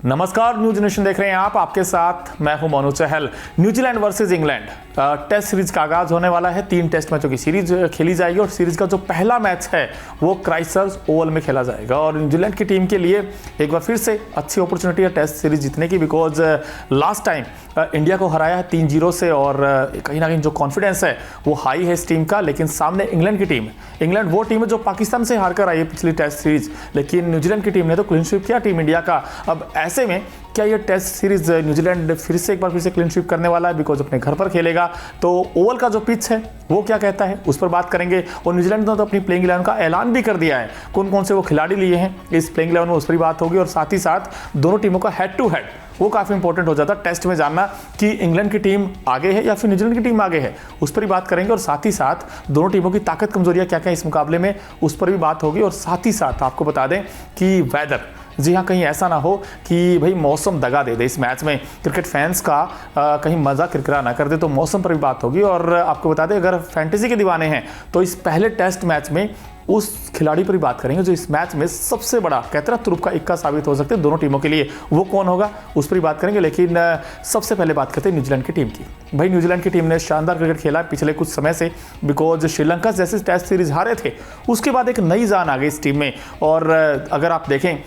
नमस्कार, news nation देख रहे हैं आप। आपके साथ मैं हूं Monu Chahal. New Zealand versus England test series का आगाज होने वाला है। 3 टेस्ट मैचों की सीरीज खेली जाएगी और सीरीज का जो पहला मैच है वो क्राइस्टचर्च ओवल में खेला जाएगा। और न्यूजीलैंड की टीम के लिए एक बार फिर से अच्छी अपॉर्चुनिटी है टेस्ट सीरीज जीतने की, बिकॉज लास्ट टाइम इंडिया को हराया है 3-0 से और कहीं ना कहीं जो कॉन्फिडेंस है वो हाई है इस टीम का। लेकिन सामने इंग्लैंड की टीम, इंग्लैंड वो टीम है जो पाकिस्तान से हार कर आई है पिछली टेस्ट सीरीज, लेकिन न्यूजीलैंड की टीम ने तो क्लीन स्वीप किया टीम इंडिया का। अब ऐसे में क्या ये टेस्ट सीरीज न्यूजीलैंड फिर से क्लीन स्वीप करने वाला है, बिकॉज अपने घर पर खेलेगा। तो ओवल का जो पिच है वो क्या कहता है उस पर बात करेंगे। और न्यूजीलैंड ने तो अपनी प्लेइंग 11 का ऐलान भी कर दिया है, कौन कौन से वो खिलाड़ी लिए हैं इस प्लेइंग 11 में, उस पर भी बात होगी। और साथ ही साथ दोनों टीमों का हेड टू हेड वो काफ़ी इंपॉर्टेंट हो जाता है टेस्ट में जानना कि इंग्लैंड की टीम आगे है या फिर न्यूजीलैंड की टीम आगे है, उस पर भी बात करेंगे। और साथ ही साथ दोनों टीमों की ताकत कमजोरियां क्या क्या इस मुकाबले में, उस पर भी बात होगी। और साथ ही साथ आपको बता दें कि वेदर, जी हाँ, कहीं ऐसा ना हो कि भाई मौसम दगा दे दे इस मैच में, क्रिकेट फैंस का कहीं मजा किरकिरा ना कर दे, तो मौसम पर भी बात होगी। और आपको बता दें अगर फैंटेसी के दीवाने हैं तो इस पहले टेस्ट मैच में उस खिलाड़ी पर भी बात करेंगे जो इस मैच में सबसे बड़ा कहते तुरुप का इक्का साबित हो सकते हैं दोनों टीमों के लिए। वो कौन होगा उस पर भी बात करेंगे। लेकिन सबसे पहले बात करते हैं न्यूजीलैंड की टीम की। भाई न्यूजीलैंड की टीम ने शानदार क्रिकेट खेला पिछले कुछ समय से, बिकॉज श्रीलंका जैसे टेस्ट सीरीज हारे थे उसके बाद एक नई जान आ गई इस टीम में। और अगर आप देखें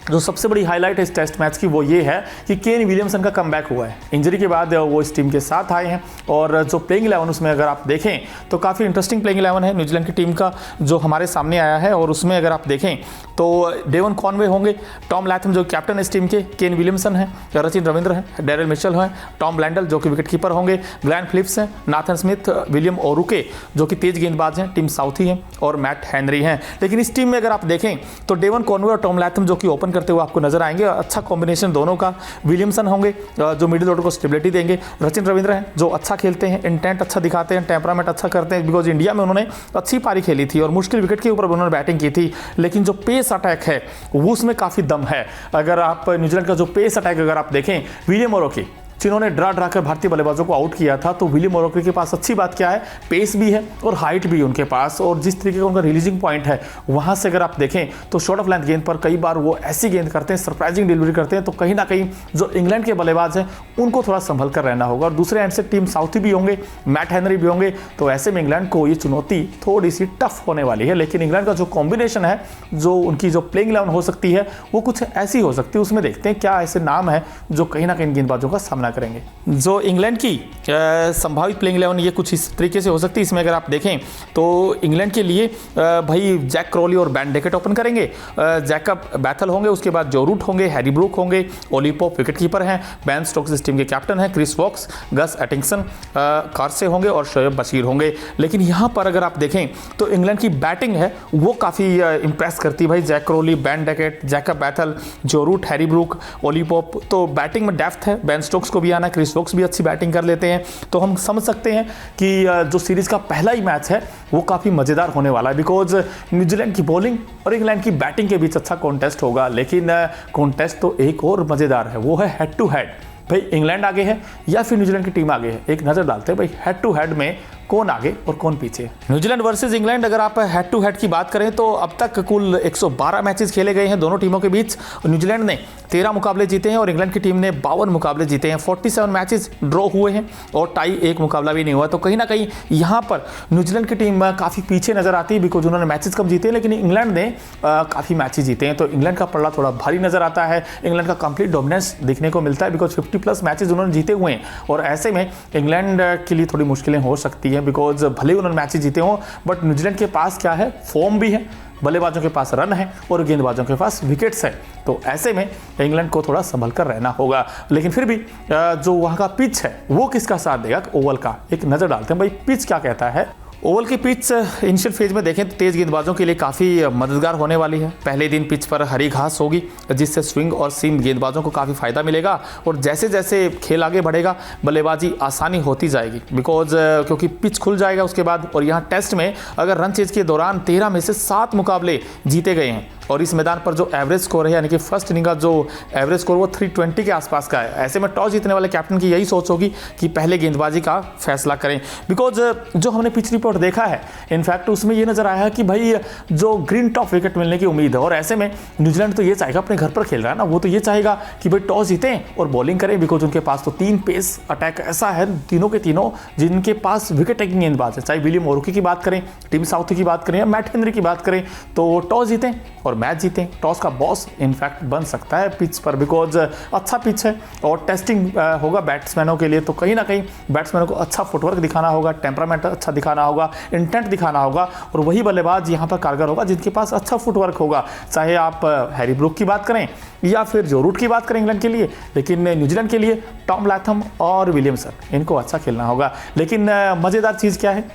जो सबसे बड़ी हाईलाइट है इस टेस्ट मैच की वो ये है कि केन विलियमसन का कमबैक हुआ है। इंजरी के बाद वो इस टीम के साथ आए हैं और जो प्लेइंग 11 उसमें अगर आप देखें तो काफ़ी इंटरेस्टिंग प्लेइंग 11 है न्यूजीलैंड की टीम का जो हमारे सामने आया है। और उसमें अगर आप देखें तो डेवन कॉनवे होंगे, टॉम लैथम जो कैप्टन इस टीम के, केन विलियमसन है, रचिन रविंद्र है, डेरिल मिचेल हैं, टॉम ब्लैंडल जो कि विकेट कीपर होंगे, ग्लैन फिलिप्स हैं, नाथन स्मिथ, विलियम ओरुके जो कि तेज गेंदबाज हैं, टिम साउथी हैं और मैट हेनरी हैं। लेकिन इस टीम में अगर आप देखें तो डेवन कॉनवे और टॉम लैथम जो कि ओपन करते हुए आपको नजर आएंगे, अच्छा कॉम्बिनेशन दोनों का। विलियमसन होंगे जो मिडिल ऑर्डर को स्टेबिलिटी देंगे, रचिन रविंद्र हैं जो अच्छा खेलते हैं, इंटेंट अच्छा दिखाते हैं, टेम्परामेंट अच्छा करते हैं, बिकॉज इंडिया में उन्होंने अच्छी पारी खेली थी और मुश्किल विकेट के ऊपर उन्होंने बैटिंग की थी। लेकिन जो पेस अटैक है वो उसमें काफ़ी दम है। अगर आप न्यूजीलैंड का जो पेस अटैक अगर आप देखें, विलियम ओरोकी जिन्होंने ड्रा कर भारतीय बल्लेबाजों को आउट किया था, तो विलियम ओरोकी के पास अच्छी बात क्या है, पेस भी है और हाइट भी उनके पास। और जिस तरीके का उनका रिलीजिंग पॉइंट है वहां से अगर आप देखें तो शॉर्ट ऑफ लेंथ गेंद पर कई बार वो ऐसी गेंद करते हैं, सरप्राइजिंग डिलीवरी करते हैं। तो कहीं ना कहीं जो इंग्लैंड के बल्लेबाज हैं उनको थोड़ा संभल कर रहना होगा। और दूसरे एंड से टीम साउथी भी होंगे, मैट हेनरी भी होंगे, तो ऐसे में इंग्लैंड को ये चुनौती थोड़ी सी टफ होने वाली है। लेकिन इंग्लैंड का जो कॉम्बिनेशन है, जो उनकी जो प्लेइंग 11 हो सकती है वो कुछ ऐसी हो सकती है। उसमें देखते हैं क्या ऐसे नाम है जो कहीं ना कहीं गेंदबाजों का सामना करेंगे। जो इंग्लैंड की संभावित प्लेइंग 11 ये कुछ इस तरीके से हो सकती है। इसमें अगर आप देखें तो इंग्लैंड के लिए भाई जैक क्रॉली और बैन डेकेट ओपन करेंगे, जैकब बैथल होंगे, उसके बाद जो रूट होंगे, हैरी ब्रूक होंगे, ओली पोप विकेट कीपर हैं, बैन स्टोक्स इस टीम के कैप्टन हैं, क्रिस वॉक्स, गस एटिंगसन कार्से होंगे और शोएब बशीर होंगे। लेकिन यहाँ पर अगर आप देखें तो इंग्लैंड की बैटिंग है वो काफ़ी इंप्रेस करती है भाई। Jack Crawley, Ben Duckett, Jacob Bethell, Joe Root, Harry Brook, Ollie Pope, तो बैटिंग में डेप्थ है। बैन स्टोक्स को भी आना, क्रिस वॉक्स भी अच्छी बैटिंग कर लेते हैं। तो हम समझ सकते हैं कि जो सीरीज का पहला ही मैच है वो काफ़ी मज़ेदार होने वाला है, बिकॉज न्यूजीलैंड की बॉलिंग और इंग्लैंड की बैटिंग के बीच अच्छा कॉन्टेस्ट होगा। लेकिन कॉन्टेस्ट तो एक और मज़ेदार है, वो है हेड टू हेड। भाई इंग्लैंड आगे है या फिर न्यूजीलैंड की टीम आगे है, एक नज़र डालते हैं भाई हेड टू हेड में कौन आगे और कौन पीछे। न्यूजीलैंड वर्सेस इंग्लैंड अगर आप हेड टू हेड की बात करें तो अब तक कुल 112 मैचेस खेले गए हैं दोनों टीमों के बीच। न्यूजीलैंड ने 13 मुकाबले जीते हैं और इंग्लैंड की टीम ने 52 मुकाबले जीते हैं। 47 मैचेस ड्रॉ हुए हैं और टाई एक मुकाबला भी नहीं हुआ। तो कहीं ना कहीं यहाँ पर न्यूजीलैंड की टीम काफ़ी पीछे नजर आती है, बिकॉज उन्होंने मैचेस कम जीते हैं, लेकिन इंग्लैंड ने काफ़ी मैचेस जीते हैं। तो इंग्लैंड का पल्ला थोड़ा भारी नजर आता है, इंग्लैंड का कंप्लीट डोमिनेंस देखने को मिलता है, बिकॉज 50+ मैचेस उन्होंने जीते हुए हैं। और ऐसे में इंग्लैंड के लिए थोड़ी मुश्किलें हो सकती हैं, बिकॉज भले उन्होंने मैचेस जीते हों, बट न्यूजीलैंड के पास क्या है, फॉर्म भी है, बल्लेबाजों के पास रन है और गेंदबाजों के पास विकेट्स है। तो ऐसे में इंग्लैंड को थोड़ा संभल कर रहना होगा। लेकिन फिर भी जो वहाँ का पिच है वो किसका साथ देगा, ओवल का, एक नज़र डालते हैं भाई पिच क्या कहता है। ओवल की पिच इनिशियल फेज में देखें तो तेज गेंदबाजों के लिए काफ़ी मददगार होने वाली है। पहले दिन पिच पर हरी घास होगी जिससे स्विंग और सीम गेंदबाजों को काफ़ी फायदा मिलेगा। और जैसे जैसे खेल आगे बढ़ेगा बल्लेबाजी आसानी होती जाएगी, बिकॉज क्योंकि पिच खुल जाएगा उसके बाद। और यहाँ टेस्ट में अगर रन चेज के दौरान 13 में से 7 मुकाबले जीते गए हैं और इस मैदान पर जो एवरेज स्कोर है यानी कि फर्स्ट इनिंग का जो एवरेज स्कोर वो 320 के आसपास का है। ऐसे में टॉस जीतने वाले कैप्टन की यही सोच होगी कि पहले गेंदबाजी का फैसला करें, बिकॉज जो हमने पिच रिपोर्ट रिपोर्ट देखा है, इनफैक्ट उसमें ये नजर आया कि भाई जो ग्रीन टॉप विकेट मिलने की उम्मीद है, और ऐसे में न्यूजीलैंड तो ये चाहेगा, अपने घर पर खेल रहा है ना, वो तो ये चाहेगा कि भाई टॉस जीतें और बॉलिंग करें, बिकॉज उनके पास तो 3 पेस अटैक ऐसा है, तीनों के तीनों जिनके पास विकेट टेकिंग गेंदबाज है। चाहे विलियम ओरुकी की बात करें, टिम साउथी की बात करें या मैट हेनरी की बात करें, तो टॉस जीतें और मैच जीतें। टॉस का बॉस इनफैक्ट बन सकता है पिच पर, बिकॉज अच्छा पिच है और टेस्टिंग होगा बैट्समैनों के लिए, तो कहीं ना कहीं बैट्समैनों को अच्छा फुटवर्क दिखाना होगा, टेम्परामेंट अच्छा दिखाना होगा, इंटेंट दिखाना होगा, और वही बल्लेबाज यहाँ पर कारगर होगा जिनके पास अच्छा फुटवर्क होगा। चाहे आप हैरी ब्रूक की बात करें या फिर जो रूट की बात करें इंग्लैंड के लिए, लेकिन न्यूजीलैंड के लिए टॉम लैथम और विलियमसन, इनको अच्छा खेलना होगा। लेकिन मज़ेदार चीज़ क्या है,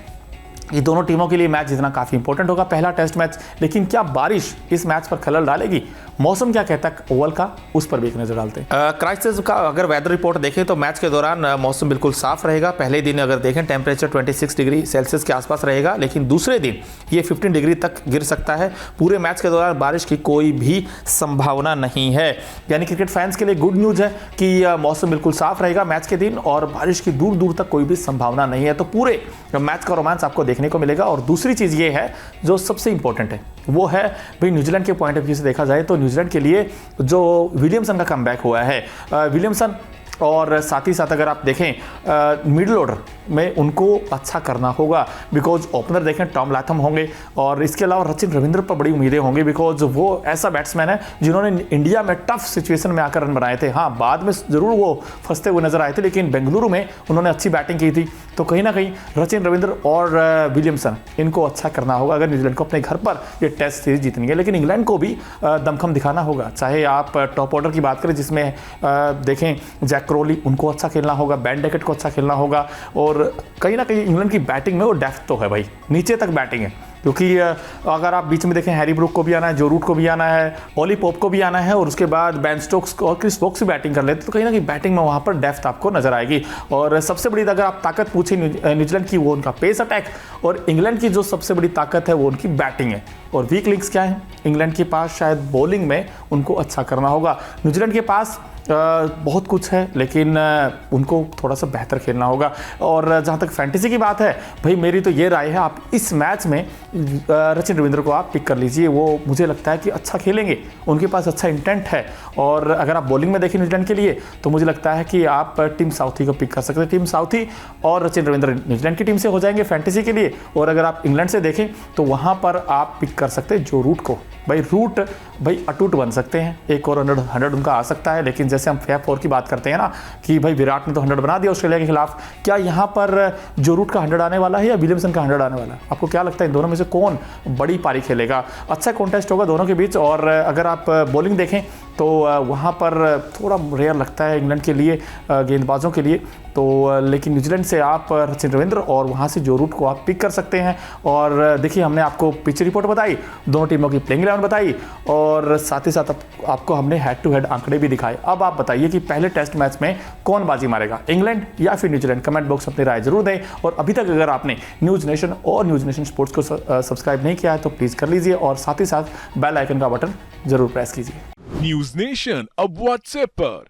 ये दोनों टीमों के लिए मैच जीतना काफ़ी इंपॉर्टेंट होगा, पहला टेस्ट मैच। लेकिन क्या बारिश इस मैच पर खलल डालेगी? मौसम क्या कहता है ओवल का, उस पर भी एक नजर डालते हैं। क्राइस्टचर्च का अगर वेदर रिपोर्ट देखें तो मैच के दौरान मौसम बिल्कुल साफ रहेगा। पहले दिन अगर देखें टेम्परेचर 26 डिग्री सेल्सियस के आसपास रहेगा, लेकिन दूसरे दिन ये 15 डिग्री तक गिर सकता है। पूरे मैच के दौरान बारिश की कोई भी संभावना नहीं है, यानी क्रिकेट फैंस के लिए गुड न्यूज है कि मौसम बिल्कुल साफ रहेगा मैच के दिन और बारिश की दूर दूर तक कोई भी संभावना नहीं है, तो पूरे मैच का रोमांस आपको देखने को मिलेगा। और दूसरी चीज़ ये है जो सबसे इंपॉर्टेंट है, वो है भाई न्यूजीलैंड के पॉइंट ऑफ व्यू से देखा जाए तो न्यूजीलैंड के लिए जो विलियमसन का कमबैक हुआ है, विलियमसन और साथ ही साथ अगर आप देखें मिडिल ऑर्डर में उनको अच्छा करना होगा, बिकॉज ओपनर देखें टॉम लैथम होंगे और इसके अलावा रचिन रविंद्र पर बड़ी उम्मीदें होंगी, बिकॉज वो ऐसा बैट्समैन है जिन्होंने इंडिया में टफ सिचुएशन में आकर रन बनाए थे। हाँ, बाद में जरूर वो फंसते हुए नजर आए थे, लेकिन बेंगलुरु में उन्होंने अच्छी बैटिंग की थी। तो कहीं ना कहीं रचिन रविंद्र और विलियमसन, इनको अच्छा करना होगा अगर न्यूजीलैंड को अपने घर पर ये टेस्ट सीरीज जीतनी है। लेकिन इंग्लैंड को भी दमखम दिखाना होगा, चाहे आप टॉप ऑर्डर की बात करें जिसमें देखें जैक क्रोली, उनको अच्छा खेलना होगा, बेन डेकेट को अच्छा खेलना होगा, और कहीं ना कहीं इंग्लैंड की बैटिंग में वो डेप्थ तो है भाई, नीचे तक बैटिंग है, क्योंकि अगर आप बीच में देखें हैरी ब्रूक को भी आना है, जो रूट को भी आना है, ओली पोप को भी आना है, और उसके बाद बेन स्टोक्स और क्रिस वोक्स भी बैटिंग कर लेते, तो कहीं ना कहीं बैटिंग में वहाँ पर डेप्थ आपको नजर आएगी। और सबसे बड़ी अगर आप ताकत पूछें न्यूजीलैंड की, वो उनका पेस अटैक, और इंग्लैंड की जो सबसे बड़ी ताकत है वो उनकी बैटिंग है। और वीक लिंक्स क्या है इंग्लैंड के पास? शायद बॉलिंग में उनको अच्छा करना होगा। न्यूजीलैंड के पास बहुत कुछ है, लेकिन उनको थोड़ा सा बेहतर खेलना होगा। और जहाँ तक फैंटेसी की बात है, भाई मेरी तो ये राय है, आप इस मैच में रचिन रविंद्र को आप पिक कर लीजिए, वो मुझे लगता है कि अच्छा खेलेंगे, उनके पास अच्छा इंटेंट है। और अगर आप बॉलिंग में देखें न्यूजीलैंड के लिए, तो मुझे लगता है कि आप टिम साउथी को पिक कर सकते हैं। टिम साउथी और रचिन रविंद्र न्यूजीलैंड की टीम से हो जाएंगे फैंटेसी के लिए। और अगर आप इंग्लैंड से देखें तो वहाँ पर आप पिक कर सकते हैं जो रूट को। भाई रूट भाई अटूट बन सकते हैं, एक और 100 उनका आ सकता है, लेकिन जैसे हम फैब 4 की बात करते हैं ना कि भाई विराट ने तो 100 बना दिया ऑस्ट्रेलिया के खिलाफ, क्या यहाँ पर जो रूट का 100 आने वाला है या विलियमसन का 100 आने वाला है? आपको क्या लगता है इन दोनों में से कौन बड़ी पारी खेलेगा? अच्छा कॉन्टेस्ट होगा दोनों के बीच। और अगर आप बॉलिंग देखें तो वहाँ पर थोड़ा रेयर लगता है इंग्लैंड के लिए, गेंदबाजों के लिए, तो लेकिन न्यूजीलैंड से आप रचिन रविंद्र और वहाँ से जो रूट को आप पिक कर सकते हैं। और देखिए हमने आपको पिच रिपोर्ट बताई, दोनों टीमों की प्लेइंग 11 बताई, और साथ ही साथ आपको हमने हेड टू हेड आंकड़े भी दिखाए। अब आप बताइए कि पहले टेस्ट मैच में कौन बाजी मारेगा, इंग्लैंड या फिर न्यूजीलैंड? कमेंट बॉक्स अपनी राय जरूर दें। और अभी तक अगर आपने न्यूज़ नेशन और न्यूज़ नेशन स्पोर्ट्स को सब्सक्राइब नहीं किया है तो प्लीज़ कर लीजिए, और साथ ही साथ बेल आइकन का बटन जरूर प्रेस कीजिए। न्यूज नेशन अब व्हाट्सएप पर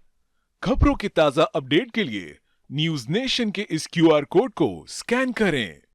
खबरों की ताजा अपडेट के लिए न्यूज नेशन के इस QR कोड को स्कैन करें।